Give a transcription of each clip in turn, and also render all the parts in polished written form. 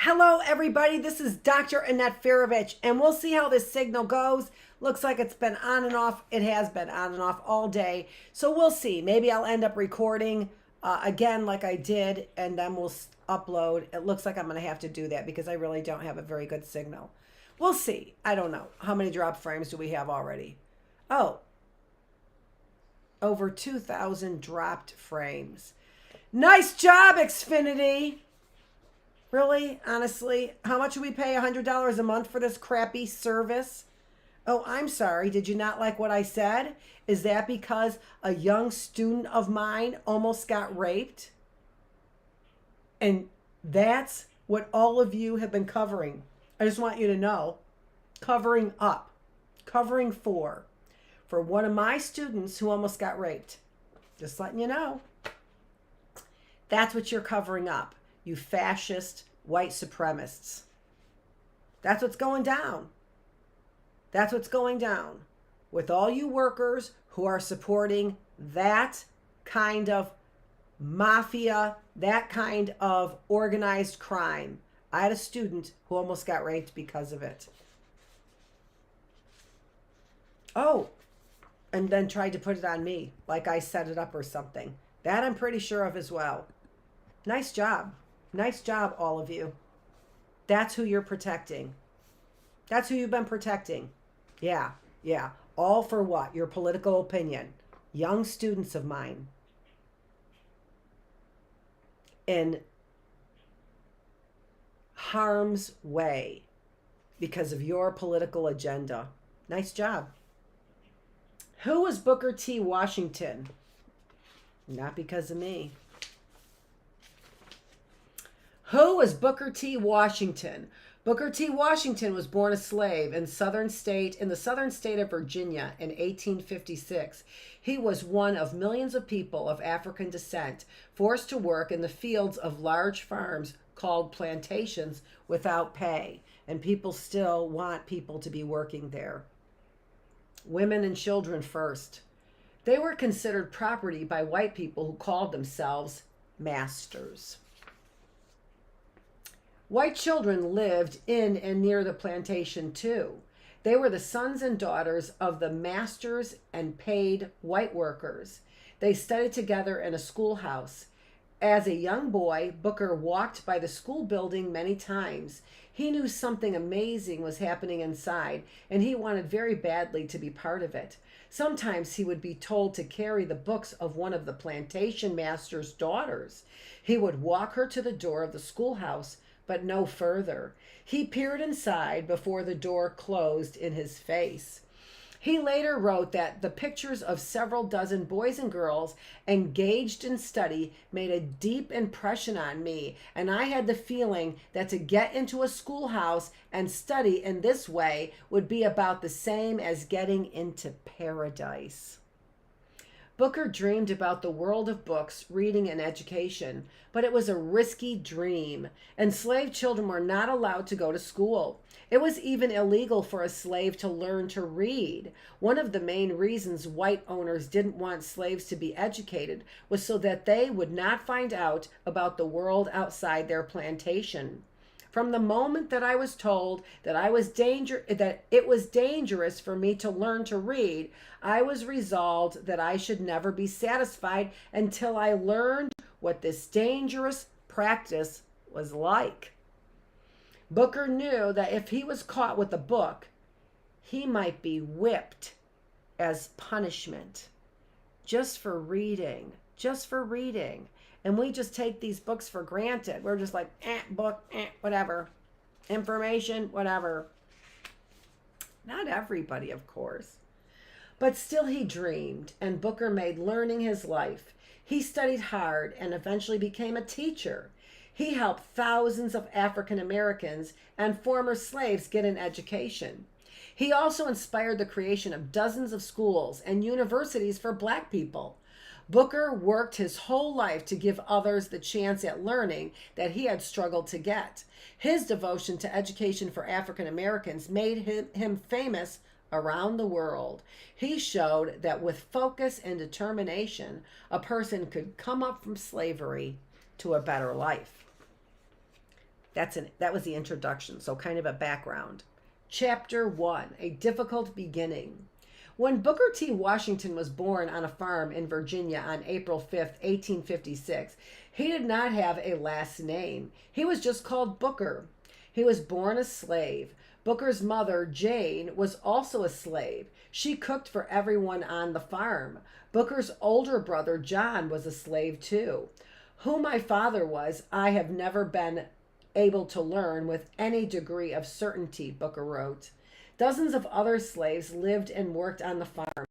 Hello, everybody. This is Dr. Annette Feravich, and we'll see how this signal goes. Looks like it's been on and off. It has been on and off all day. So we'll see. Maybe I'll end up recording again like I did, and then we'll upload. It looks like I'm going to have to do that because I really don't have a very good signal. We'll see. I don't know. How many drop frames do we have already? Oh, over 2,000 dropped frames. Nice job, Xfinity. Really? Honestly? How much do we pay? $100 a month for this crappy service? Oh, I'm sorry. Did you not like what I said? Is that because a young student of mine almost got raped? And that's what all of you have been covering. I just want you to know. Covering up. Covering for one of my students who almost got raped. Just letting you know. That's what you're covering up. You fascist white supremacists. That's what's going down. That's what's going down with all you workers who are supporting that kind of mafia, that kind of organized crime. I had a student who almost got raped because of it. Oh, and then tried to put it on me, like I set it up or something. That I'm pretty sure of as well. Nice job. Nice job, all of you. That's who you're protecting. That's who you've been protecting. Yeah. All for what? Your political opinion. Young students of mine. In harm's way because of your political agenda. Nice job. Who was Booker T. Washington? Not because of me. Who was Booker T. Washington? Booker T. Washington was born a slave in the southern state of Virginia in 1856. He was one of millions of people of African descent forced to work in the fields of large farms called plantations without pay. And people still want people to be working there. Women and children first. They were considered property by white people who called themselves masters. White children lived in and near the plantation too. They were the sons and daughters of the masters and paid white workers. They studied together in a schoolhouse. As a young boy, Booker walked by the school building many times. He knew something amazing was happening inside, and he wanted very badly to be part of it. Sometimes he would be told to carry the books of one of the plantation master's daughters. He would walk her to the door of the schoolhouse, but no further. He peered inside before the door closed in his face. He later wrote that the pictures of several dozen boys and girls engaged in study made a deep impression on me, and I had the feeling that to get into a schoolhouse and study in this way would be about the same as getting into paradise. Booker dreamed about the world of books, reading, and education, but it was a risky dream. Enslaved children were not allowed to go to school. It was even illegal for a slave to learn to read. One of the main reasons white owners didn't want slaves to be educated was so that they would not find out about the world outside their plantation. From the moment that I was told that it was dangerous for me to learn to read, I was resolved that I should never be satisfied until I learned what this dangerous practice was like. Booker knew that if he was caught with a book, he might be whipped as punishment just for reading. And we just take these books for granted. We're just like, book, whatever. Information, whatever. Not everybody, of course. But still he dreamed, and Booker made learning his life. He studied hard and eventually became a teacher. He helped thousands of African Americans and former slaves get an education. He also inspired the creation of dozens of schools and universities for Black people. Booker worked his whole life to give others the chance at learning that he had struggled to get. His devotion to education for African Americans made him famous around the world. He showed that with focus and determination, a person could come up from slavery to a better life. That was the introduction, so kind of a background. Chapter 1, A Difficult Beginning. When Booker T. Washington was born on a farm in Virginia on April 5th, 1856, he did not have a last name. He was just called Booker. He was born a slave. Booker's mother, Jane, was also a slave. She cooked for everyone on the farm. Booker's older brother, John, was a slave too. Who my father was, I have never been able to learn with any degree of certainty, Booker wrote. Dozens of other slaves lived and worked on the farm.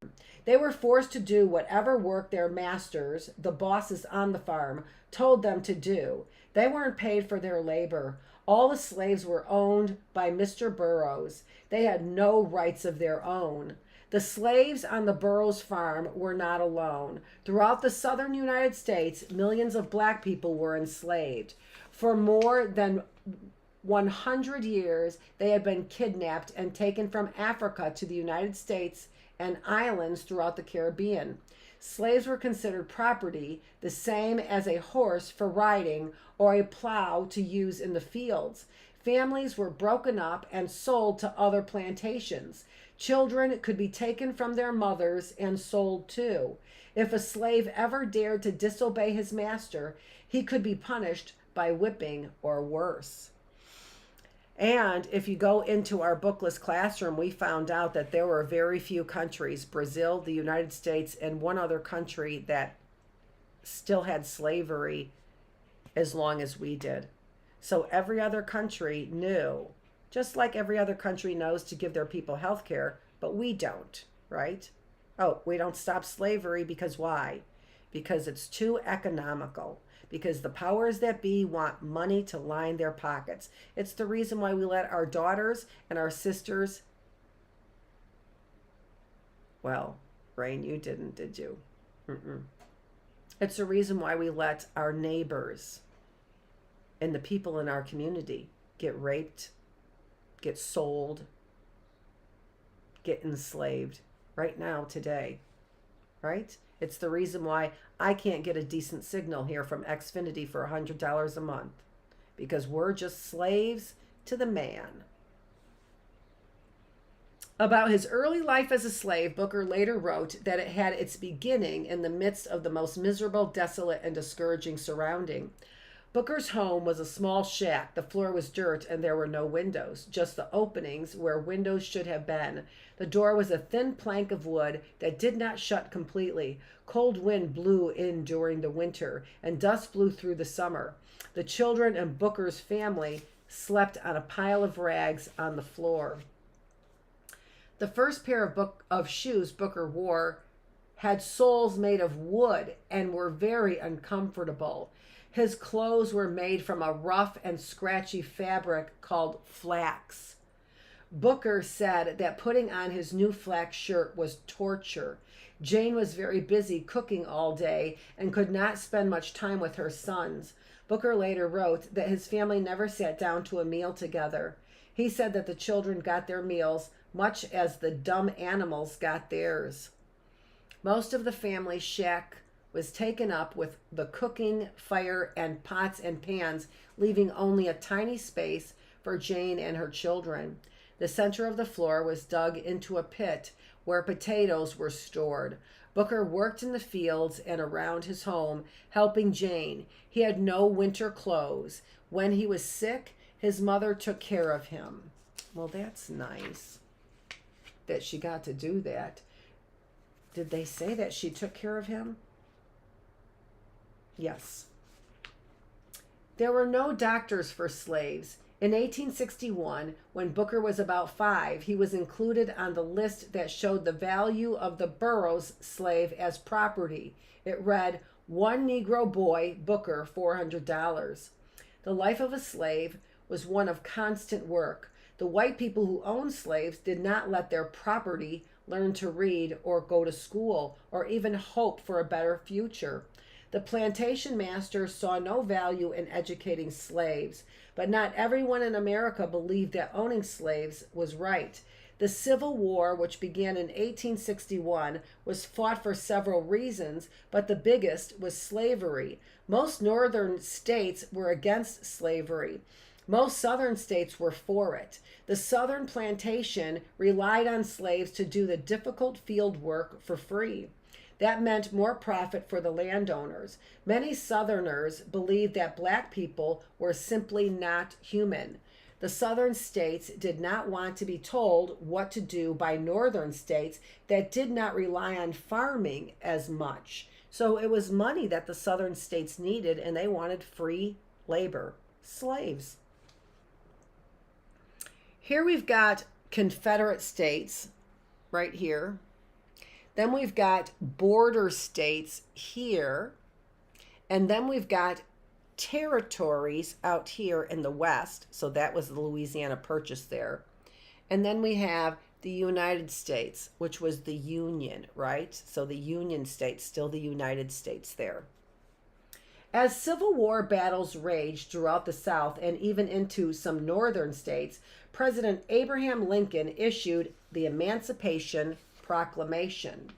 They were forced to do whatever work their masters, the bosses on the farm, told them to do. They weren't paid for their labor. All the slaves were owned by Mr. Burroughs. They had no rights of their own. The slaves on the Burroughs farm were not alone. Throughout the southern United States, millions of black people were enslaved. For more than 100 years, they had been kidnapped and taken from Africa to the United States and islands throughout the Caribbean. Slaves were considered property, the same as a horse for riding or a plow to use in the fields. Families were broken up and sold to other plantations. Children could be taken from their mothers and sold too. If a slave ever dared to disobey his master, he could be punished by whipping or worse. And if you go into our Bookless classroom, we found out that there were very few countries, Brazil, the United States, and one other country that still had slavery as long as we did. So every other country knew, just like every other country knows to give their people health care, but we don't, right? Oh, we don't stop slavery because why? Because it's too economical. Because the powers that be want money to line their pockets. It's the reason why we let our daughters and our sisters... Well, Rain, you didn't, did you? Mm-mm. It's the reason why we let our neighbors and the people in our community get raped, get sold, get enslaved right now, today, right? It's the reason why I can't get a decent signal here from Xfinity for $100 a month, because we're just slaves to the man. About his early life as a slave, Booker later wrote that it had its beginning in the midst of the most miserable, desolate, and discouraging surrounding. Booker's home was a small shack. The floor was dirt and there were no windows, just the openings where windows should have been. The door was a thin plank of wood that did not shut completely. Cold wind blew in during the winter and dust blew through the summer. The children and Booker's family slept on a pile of rags on the floor. The first pair of shoes Booker wore had soles made of wood and were very uncomfortable. His clothes were made from a rough and scratchy fabric called flax. Booker said that putting on his new flax shirt was torture. Jane was very busy cooking all day and could not spend much time with her sons. Booker later wrote that his family never sat down to a meal together. He said that the children got their meals much as the dumb animals got theirs. Most of the family's shack was taken up with the cooking fire and pots and pans, leaving only a tiny space for Jane and her children. The center of the floor was dug into a pit where potatoes were stored. Booker worked in the fields and around his home, helping Jane. He had no winter clothes. When he was sick, his mother took care of him. Well, that's nice that she got to do that. Did they say that she took care of him? Yes. There were no doctors for slaves. In 1861, when Booker was about 5, he was included on the list that showed the value of the Burroughs slave as property. It read, "One Negro boy, Booker, $400. The life of a slave was one of constant work. The white people who owned slaves did not let their property learn to read or go to school or even hope for a better future. The plantation masters saw no value in educating slaves, but not everyone in America believed that owning slaves was right. The Civil War, which began in 1861, was fought for several reasons, but the biggest was slavery. Most northern states were against slavery. Most southern states were for it. The southern plantation relied on slaves to do the difficult field work for free. That meant more profit for the landowners. Many Southerners believed that black people were simply not human. The southern states did not want to be told what to do by northern states that did not rely on farming as much. So it was money that the southern states needed, and they wanted free labor, slaves. Here we've got Confederate states right here. Then we've got border states here. And then we've got territories out here in the West. So that was the Louisiana Purchase there. And then we have the United States, which was the Union, right? So the Union states, still the United States there. As Civil War battles raged throughout the South and even into some northern states, President Abraham Lincoln issued the Emancipation Proclamation.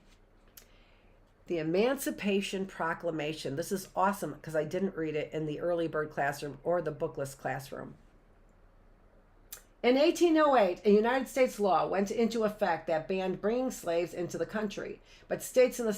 The Emancipation Proclamation. This is awesome because I didn't read it in the early bird classroom or the Bookless classroom. In 1808, a United States law went into effect that banned bringing slaves into the country, but states in the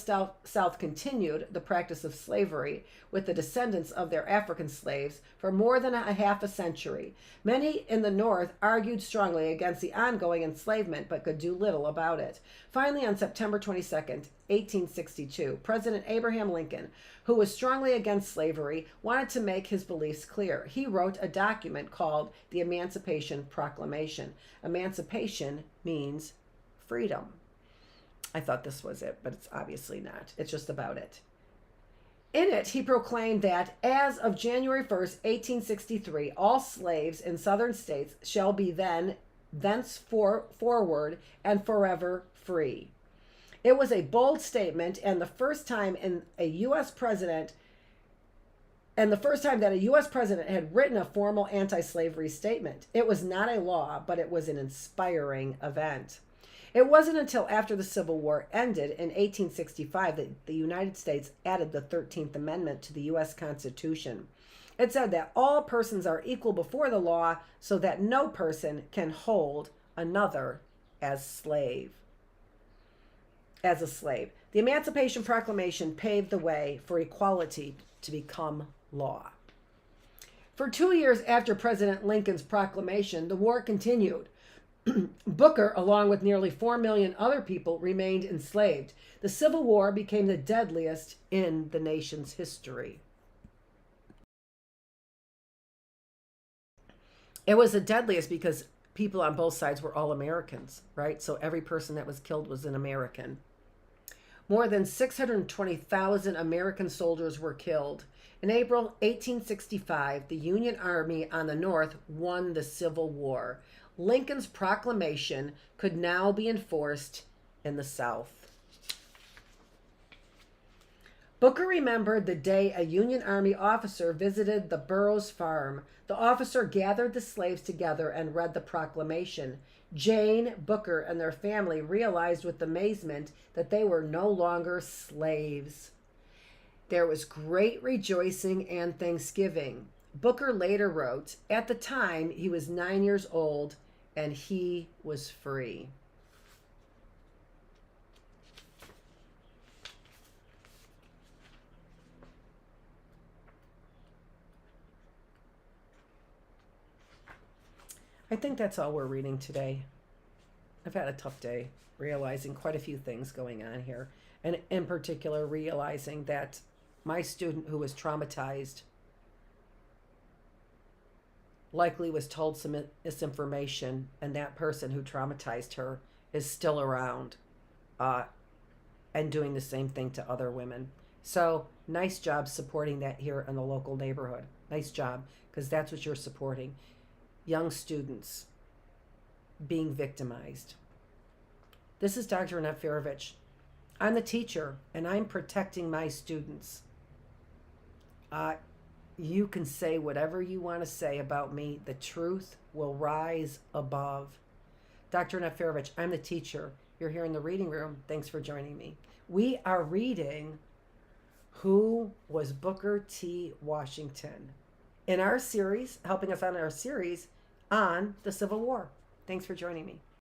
South continued the practice of slavery with the descendants of their African slaves for more than a half a century. Many in the North argued strongly against the ongoing enslavement, but could do little about it. Finally, on September 22nd, 1862, President Abraham Lincoln, who was strongly against slavery, wanted to make his beliefs clear. He wrote a document called the Emancipation Proclamation. Emancipation means freedom. I thought this was it, but it's obviously not. It's just about it. In it, he proclaimed that as of January 1st, 1863, all slaves in southern states shall be thenceforward and forever free. It was a bold statement and the first time that a U.S. president had written a formal anti-slavery statement. It was not a law, but it was an inspiring event. It wasn't until after the Civil War ended in 1865 that the United States added the 13th Amendment to the U.S. Constitution. It said that all persons are equal before the law, so that no person can hold another as a slave. The Emancipation Proclamation paved the way for equality to become law. For 2 years after President Lincoln's proclamation, the war continued. Booker, along with nearly 4 million other people, remained enslaved. The Civil War became the deadliest in the nation's history. It was the deadliest because people on both sides were all Americans, right? So every person that was killed was an American. More than 620,000 American soldiers were killed. In April 1865, the Union Army on the North won the Civil War. Lincoln's proclamation could now be enforced in the South. Booker remembered the day a Union Army officer visited the Burroughs farm. The officer gathered the slaves together and read the proclamation. Jane, Booker, and their family realized with amazement that they were no longer slaves. There was great rejoicing and thanksgiving. Booker later wrote, at the time he was 9 years old and he was free. I think that's all we're reading today. I've had a tough day realizing quite a few things going on here, and in particular realizing that my student who was traumatized likely was told some misinformation, and that person who traumatized her is still around and doing the same thing to other women. So nice job supporting that here in the local neighborhood. Nice job, because that's what you're supporting. Young students being victimized. This is Dr. Annette Feravich. I'm the teacher, and I'm protecting my students. You can say whatever you want to say about me. The truth will rise above. Dr. Annette Feravich, I'm the teacher. You're here in the reading room. Thanks for joining me. We are reading Who Was Booker T. Washington? in our series, helping us on our series on the Civil War. Thanks for joining me.